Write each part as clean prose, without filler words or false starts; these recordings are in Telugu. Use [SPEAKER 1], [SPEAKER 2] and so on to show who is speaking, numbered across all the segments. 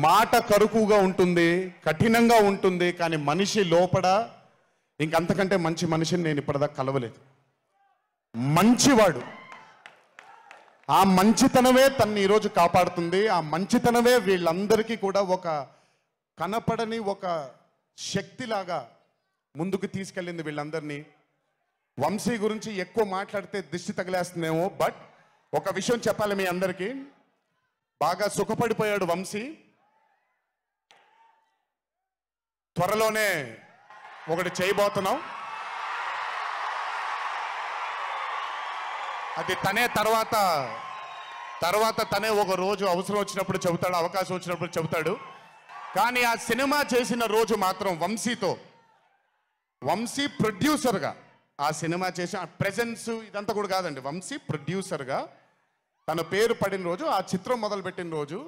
[SPEAKER 1] మాట కరుకుగా ఉంటుంది, కఠినంగా ఉంటుంది, కానీ మనిషి లోపల ఇంకంతకంటే మంచి మనిషిని నేను ఇప్పటిదాకా కలవలేదు. మంచివాడు. ఆ మంచితనమే తన్ని ఈరోజు కాపాడుతుంది. ఆ మంచితనమే వీళ్ళందరికీ కూడా ఒక కనపడని ఒక శక్తిలాగా ముందుకు తీసుకెళ్ళింది వీళ్ళందరినీ. వంశీ గురించి ఎక్కువ మాట్లాడితే దిష్టి తగిలేస్తుందేమో, బట్ ఒక విషయం చెప్పాలి మీ అందరికీ. బాగా సుఖపడిపోయాడు వంశీ. త్వరలోనే ఒకటి చేయబోతున్నాం. అది తనే తర్వాత తనే ఒక రోజు అవసరం వచ్చినప్పుడు చెబుతాడు, అవకాశం వచ్చినప్పుడు చెబుతాడు. కానీ ఆ సినిమా చేసిన రోజు మాత్రం వంశీ ప్రొడ్యూసర్గా ఆ సినిమా చేసిన ప్రెజెన్స్ ఇదంతా కూడా కాదండి. వంశీ ప్రొడ్యూసర్గా తన పేరు పడిన రోజు, ఆ చిత్రం మొదలుపెట్టిన రోజు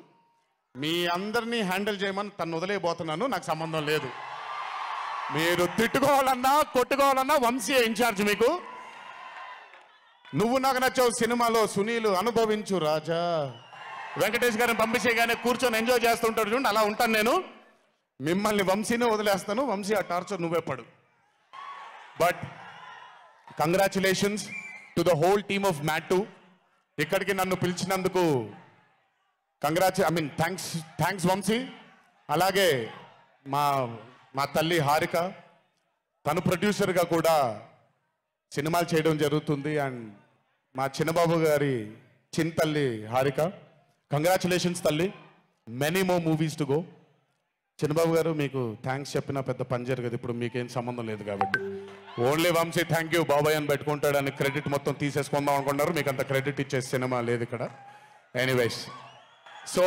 [SPEAKER 1] మీ అందరినీ హ్యాండిల్ చేయమని తను వదిలేయబోతున్నాను. నాకు సంబంధం లేదు. మీరు తిట్టుకోవాలన్నా కొట్టుకోవాలన్నా వంశీ ఇన్ఛార్జ్ మీకు. నువ్వు నాకు నచ్చావు సినిమాలో సునీల్ అనుభవించు రాజా, వెంకటేష్ గారిని పంపించేగానే కూర్చొని ఎంజాయ్ చేస్తుంటాడు చూడండి, అలా ఉంటాను నేను. మిమ్మల్ని వంశీనే వదిలేస్తాను. వంశీ ఆ టార్చర్ నువ్వే పడు. But congratulations to the whole team of మ్యాట్2. ఇక్కడికి నన్ను పిలిచినందుకు థ్యాంక్స్ వంశీ. అలాగే మా తల్లి హారిక, తను ప్రొడ్యూసర్గా కూడా సినిమాలు చేయడం జరుగుతుంది. అండ్ మా చిన్నబాబు గారి తల్లి హారిక, కంగ్రాచులేషన్స్ తల్లి. Many more movies to go. Chinnababu గారు మీకు థ్యాంక్స్ చెప్పినా పెద్ద పని జరగదు, ఇప్పుడు మీకేం సంబంధం లేదు కాబట్టి. ఓన్లీ వంశీ థ్యాంక్ యూ బాబాయ్ అని పెట్టుకుంటాడని క్రెడిట్ మొత్తం తీసేసుకుందాం అనుకున్నారు. మీకు అంత క్రెడిట్ ఇచ్చే సినిమా లేదు ఇక్కడ. Anyways, so